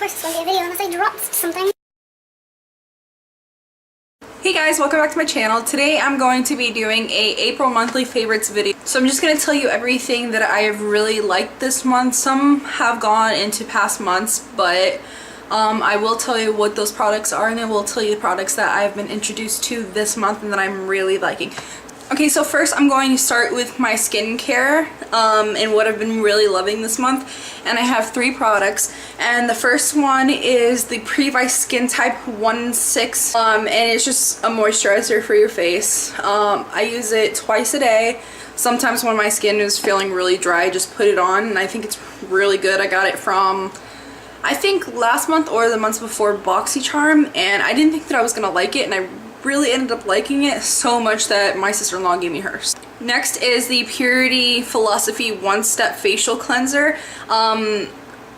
course this won't be a video unless I dropped something. Hey guys, welcome back to my channel. Today I'm going to be doing a April monthly favorites video. So I'm just going to tell you everything that I have really liked this month. Some have gone into past months, but I will tell you what those products are, and I will tell you the products that I've been introduced to this month and that I'm really liking. Okay, so first I'm going to start with my skincare and what I've been really loving this month. And I have 3 products. And the first one is the Previce Skin Type 16, and it's just a moisturizer for your face. I use it twice a day. Sometimes when my skin is feeling really dry, I just put it on, and I think it's really good. I got it from, I think last month or the months before, BoxyCharm, and I didn't think that I was gonna like it, and I really ended up liking it so much that my sister-in-law gave me hers. Next is the Purity Philosophy One-Step Facial Cleanser.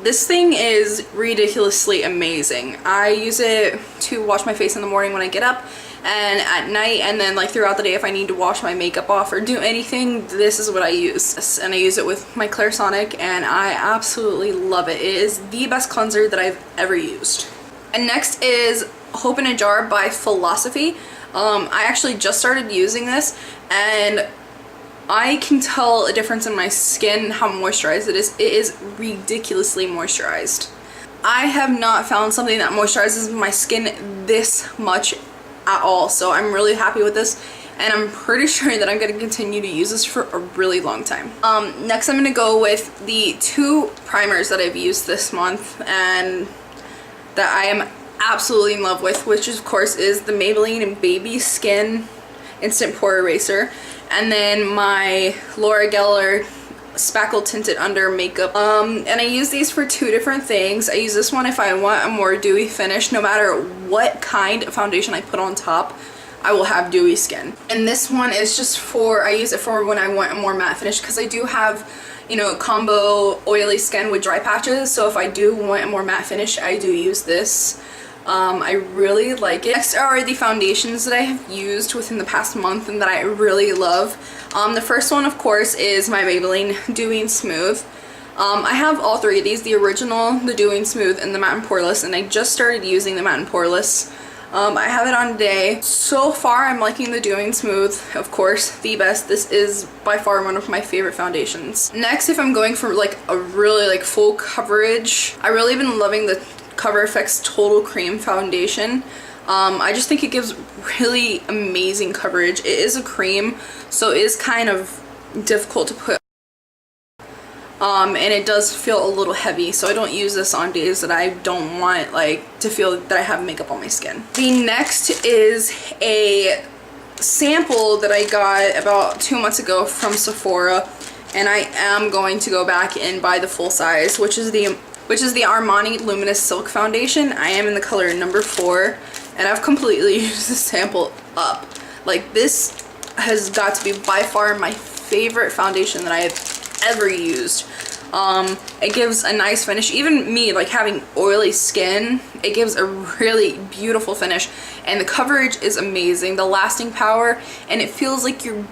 This thing is ridiculously amazing. I use it to wash my face in the morning when I get up, and at night, and then like throughout the day if I need to wash my makeup off or do anything, this is what I use. And I use it with my Clairsonic, and I absolutely love it. It is the best cleanser that I've ever used. And next is Hope in a Jar by Philosophy. I actually just started using this, and I can tell a difference in my skin, how moisturized it is. It is ridiculously moisturized. I have not found something that moisturizes my skin this much at all, so I'm really happy with this, and I'm pretty sure that I'm going to continue to use this for a really long time. Next I'm going to go with the 2 primers that I've used this month and that I am absolutely in love with, which of course is the Maybelline Baby Skin Instant Pore Eraser, and then my Laura Geller Spackle Tinted Under Makeup. And I use these for 2 different things. I use this one if I want a more dewy finish. No matter what kind of foundation I put on top, I will have dewy skin. And this one is just for, I use it for when I want a more matte finish, because I do have, you know, combo oily skin with dry patches, so if I do want a more matte finish, I do use this. I really like it. Next are the foundations that I have used within the past month and that I really love. The first one, of course, is my Maybelline Dewy and Smooth. I have all 3 of these, the original, the Dewy and Smooth, and the Matte and Poreless, and I just started using the Matte and Poreless. I have it on today. So far, I'm liking the Dewy and Smooth, of course, the best. This is by far one of my favorite foundations. Next, if I'm going for like a really like full coverage, I really been loving the Cover FX Total Cream Foundation. I just think it gives really amazing coverage. It is a cream, so it is kind of difficult to put and it does feel a little heavy, so I don't use this on days that I don't want like to feel that I have makeup on my skin. The next is a sample that I got about 2 months ago from Sephora, and I am going to go back and buy the full size, which is the Armani Luminous Silk Foundation. I am in the color number 4, and I've completely used this sample up. Like, this has got to be by far my favorite foundation that I have ever used. It gives a nice finish. Even me, like having oily skin, it gives a really beautiful finish, and the coverage is amazing, the lasting power, and it feels like you're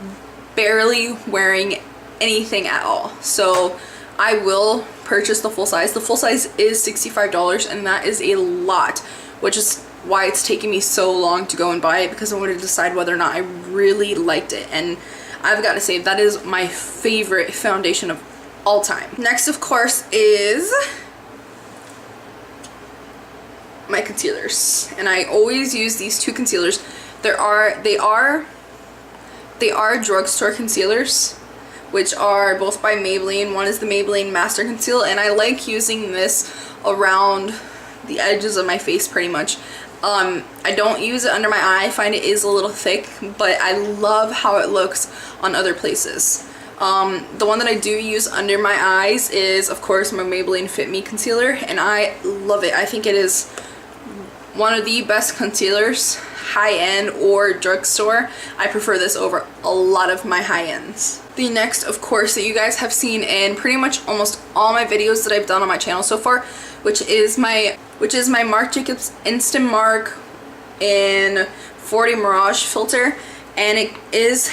barely wearing anything at all. So I will purchase the full size. The full size is $65, and that is a lot, which is why it's taking me so long to go and buy it, because I wanted to decide whether or not I really liked it. And I've got to say, that is my favorite foundation of all time. Next, of course, is my concealers, and I always use these 2 concealers. They are drugstore concealers, which are both by Maybelline. One is the Maybelline Master Conceal, and I like using this around the edges of my face pretty much. I don't use it under my eye. I find it is a little thick, but I love how it looks on other places. The one that I do use under my eyes is, of course, my Maybelline Fit Me Concealer, and I love it. I think it is one of the best concealers, high-end or drugstore. I prefer this over a lot of my high-ends. The next, of course, that you guys have seen in pretty much almost all my videos that I've done on my channel so far, which is my Marc Jacobs Instant Mark in 40 Mirage filter, and it is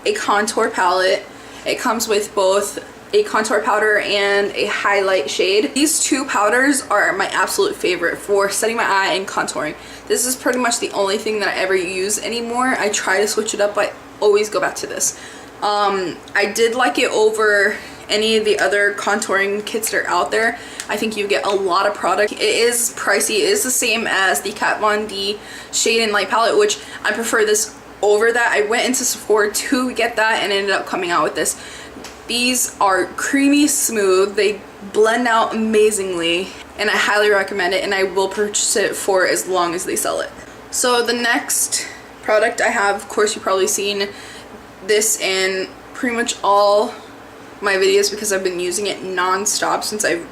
a contour palette. It comes with both a contour powder and a highlight shade. These two powders are my absolute favorite for setting my eye and contouring. This is pretty much the only thing that I ever use anymore. I try to switch it up, but I always go back to this. I did like it over any of the other contouring kits that are out there. I think you get a lot of product. It is pricey. It is the same as the Kat Von D Shade and Light palette, which I prefer this over that. I went into Sephora to get that and ended up coming out with this. These are creamy smooth. They blend out amazingly, and I highly recommend it, and I will purchase it for as long as they sell it. So the next product I have, of course, you've probably seen this in pretty much all my videos because I've been using it non-stop since I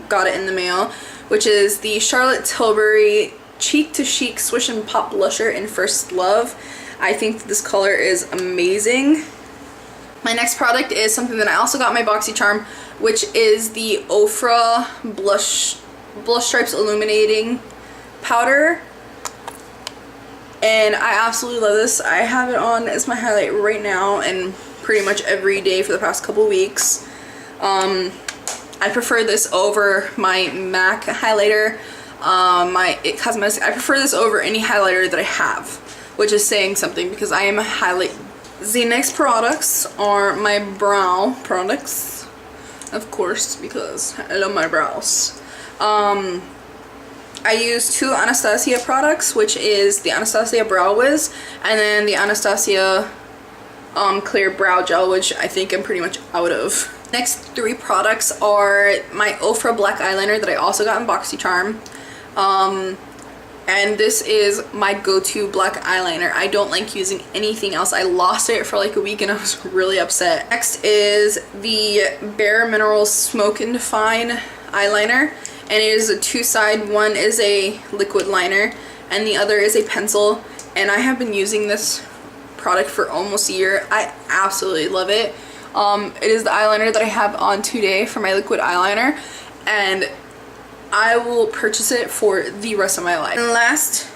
got it in the mail, which is the Charlotte Tilbury Cheek to Chic Swish and Pop Blusher in First Love. I think this color is amazing. My next product is something that I also got in my BoxyCharm, which is the Ofra Blush Stripes Illuminating Powder. And I absolutely love this. I have it on as my highlight right now and pretty much every day for the past couple weeks. I prefer this over my MAC highlighter, my It Cosmetics. I prefer this over any highlighter that I have, which is saying something because I am a highlight. The next products are my brow products, of course, because I love my brows. I use two Anastasia products, which is the Anastasia Brow Wiz and then the Anastasia Clear Brow Gel, which I think I'm pretty much out of. Next three products are my Ofra Black Eyeliner that I also got in BoxyCharm. And this is my go-to black eyeliner. I don't like using anything else. I lost it for like a week and I was really upset. Next is the Bare Minerals Smoke and Define eyeliner. And it is a two-side. One is a liquid liner and the other is a pencil. And I have been using this product for almost a year. I absolutely love it. It is the eyeliner that I have on today for my liquid eyeliner. And I will purchase it for the rest of my life. And last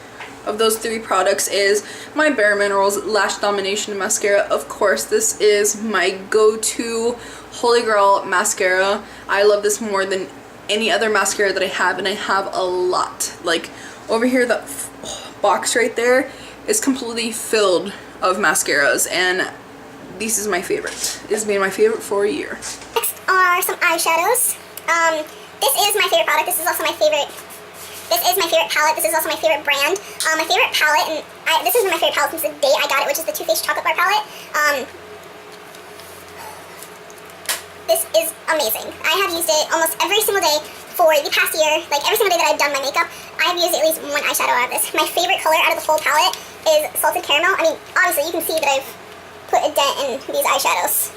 of those three products is my Bare Minerals Lash Domination Mascara. Of course, this is my go-to Holy Grail mascara. I love this more than any other mascara that I have, and I have a lot. Like over here, the box right there is completely filled of mascaras, and this is my favorite. It's been my favorite for a year. Next are some eyeshadows. This is my favorite product. This is also my favorite. This is my favorite palette. This is also my favorite brand. My favorite palette, and this has been my favorite palette since the day I got it, which is the Too Faced Chocolate Bar palette. This is amazing. I have used it almost every single day for the past year. Like every single day that I've done my makeup, I've used at least one eyeshadow out of this. My favorite color out of the whole palette is Salted Caramel. I mean, obviously you can see that I've put a dent in these eyeshadows.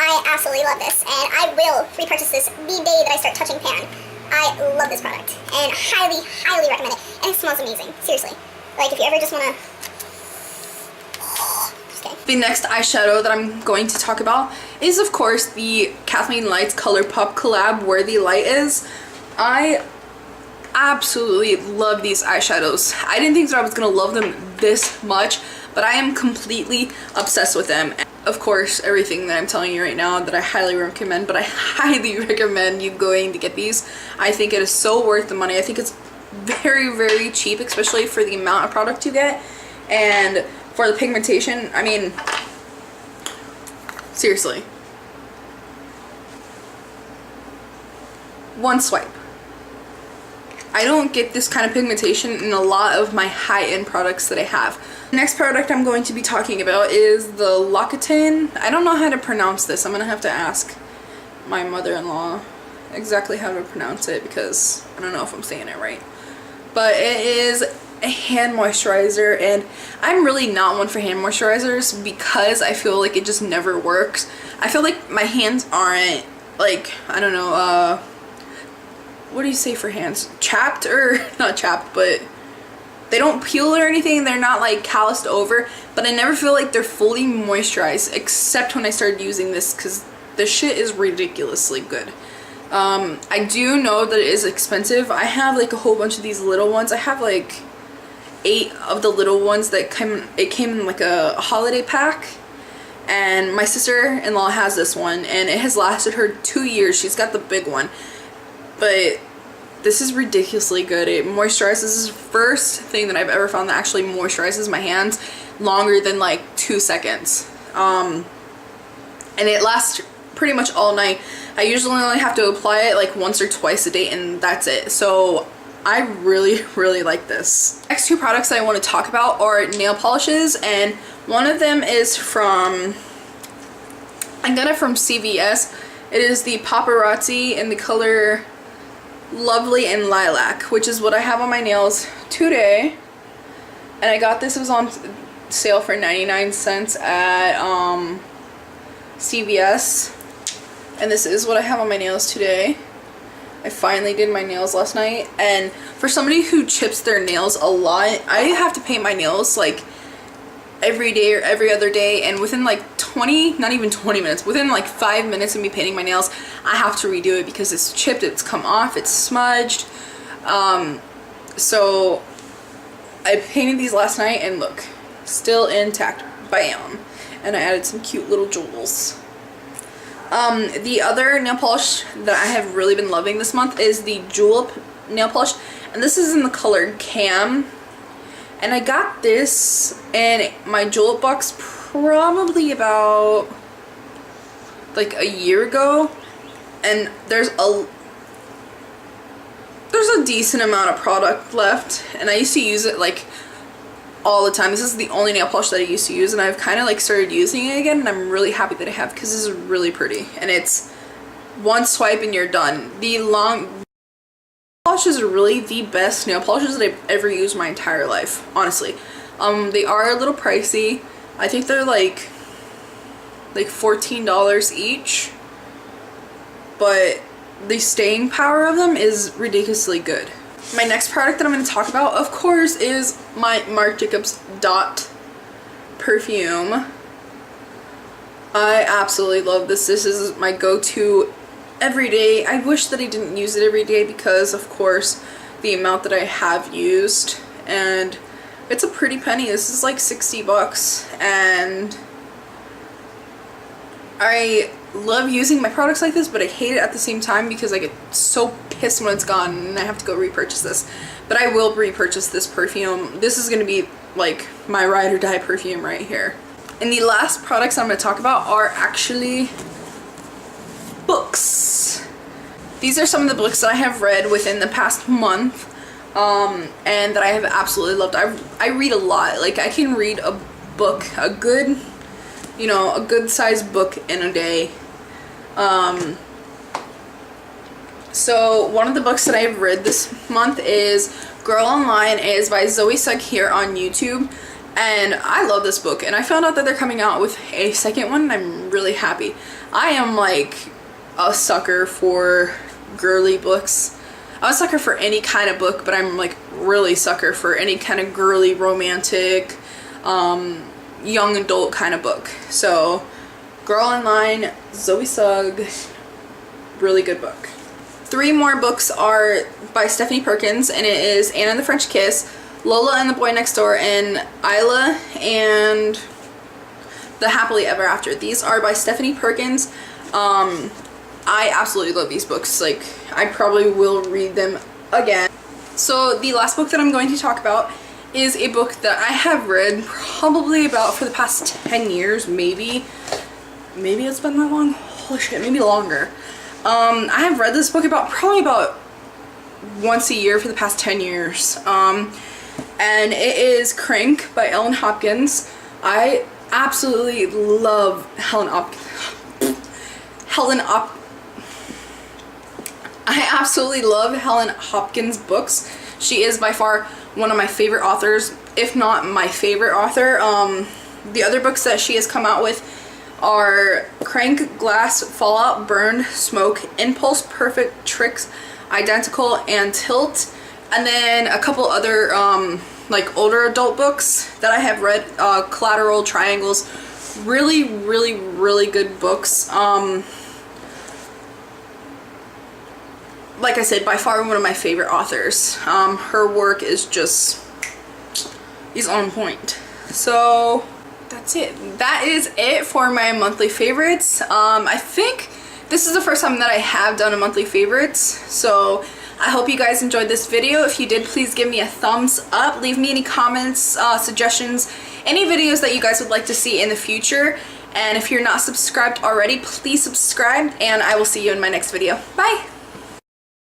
I absolutely love this, and I will repurchase this the day that I start touching pan. I love this product, and highly, highly recommend it. And it smells amazing, seriously. Like, if you ever just want to... Just kidding. The next eyeshadow that I'm going to talk about is, of course, the Kathleen Lights ColourPop collab, Where the Light Is. I absolutely love these eyeshadows. I didn't think that I was going to love them this much, but I am completely obsessed with them. Of course, everything that I'm telling you right now that I highly recommend, but I highly recommend you going to get these. I think it is so worth the money. I think it's very, very cheap, especially for the amount of product you get. And for the pigmentation, I mean, seriously. One swipe. I don't get this kind of pigmentation in a lot of my high-end products that I have. The next product I'm going to be talking about is the L'Occitane. I don't know how to pronounce this. I'm going to have to ask my mother-in-law exactly how to pronounce it because I don't know if I'm saying it right. But it is a hand moisturizer, and I'm really not one for hand moisturizers because I feel like it just never works. I feel like my hands aren't, like, I don't know, what do you say for hands? Chapped, or not chapped, but they don't peel or anything. They're not like calloused over, but I never feel like they're fully moisturized except when I started using this because this shit is ridiculously good. I do know that it is expensive. I have like a whole bunch of these little ones. I have like 8 of the little ones that came in like a holiday pack, and my sister-in-law has this one, and it has lasted her 2 years. She's got the big one, but this is ridiculously good. It moisturizes. This is the first thing that I've ever found that actually moisturizes my hands longer than like 2 seconds. And it lasts pretty much all night. I usually only have to apply it like once or twice a day, and that's it. So I really like this. Next 2 products that I want to talk about are nail polishes, and one of them is from, I got it from CVS. It is the Paparazzi in the color Lovely and Lilac, which is what I have on my nails today. And I got this, it was on sale for 99 cents at CVS. And this is what I have on my nails today. I finally did my nails last night, and for somebody who chips their nails a lot, I have to paint my nails like every day or every other day, and within like 20, not even 20 minutes, within like 5 minutes of me painting my nails, I have to redo it because it's chipped, it's come off, it's smudged. So I painted these last night, and look, still intact, bam. And I added some cute little jewels. The other nail polish that I have really been loving this month is the Julep nail polish, and this is in the color Cam. And I got this in my Julep box probably about like a year ago, and there's a decent amount of product left, and I used to use it like all the time. This is the only nail polish that I used to use, and I've kind of like started using it again, and I'm really happy that I have, because this is really pretty, and it's one swipe and you're done. The long polishes are really the best nail polishes that I've ever used my entire life, honestly. They are a little pricey. I think they're like $14 each, but the staying power of them is ridiculously good. My next product that I'm going to talk about, of course, is my Marc Jacobs Dot perfume. I absolutely love this. This is my go-to every day. I wish that I didn't use it every day because, of course, the amount that I have used, and it's a pretty penny. This is like 60 bucks, and I love using my products like this, but I hate it at the same time because I get so pissed when it's gone and I have to go repurchase this. But I will repurchase this perfume. This is going to be like my ride or die perfume right here. And the last products I'm going to talk about are actually books. These are some of the books that I have read within the past month, and that I have absolutely loved. I read a lot. Like, I can read a book, a good sized book in a day. So one of the books that I've read this month is Girl Online. It is by Zoe Sugg here on YouTube, and I love this book, and I found out that they're coming out with a second one, and I'm really happy. I am like a sucker for girly books. I'm a sucker for any kind of book, but I'm like really sucker for any kind of girly, romantic, young adult kind of book. So Girl Online, Zoe Sugg, really good book. 3 more books are by Stephanie Perkins, and it is Anna and the French Kiss, Lola and the Boy Next Door, and Isla and the Happily Ever After. These are by Stephanie Perkins. I absolutely love these books. Like, I probably will read them again. So the last book that I'm going to talk about is a book that I have read probably about for the past 10 years, maybe it's been that long. Holy shit, maybe longer. I have read this book probably about once a year for the past 10 years. And it is Crank by Ellen Hopkins. I absolutely love I absolutely love Helen Hopkins' books. She is by far one of my favorite authors, if not my favorite author. The other books that she has come out with are Crank, Glass, Fallout, Burned, Smoke, Impulse, Perfect, Tricks, Identical, and Tilt. And then a couple other like older adult books that I have read, Collateral, Triangles. Really, really, really good books. Like I said, by far one of my favorite authors. Her work is on point. So that's it. That is it for my monthly favorites. I think this is the first time that I have done a monthly favorites, so I hope you guys enjoyed this video. If you did, please give me a thumbs up. Leave me any comments, suggestions, any videos that you guys would like to see in the future. And if you're not subscribed already, please subscribe, and I will see you in my next video. Bye!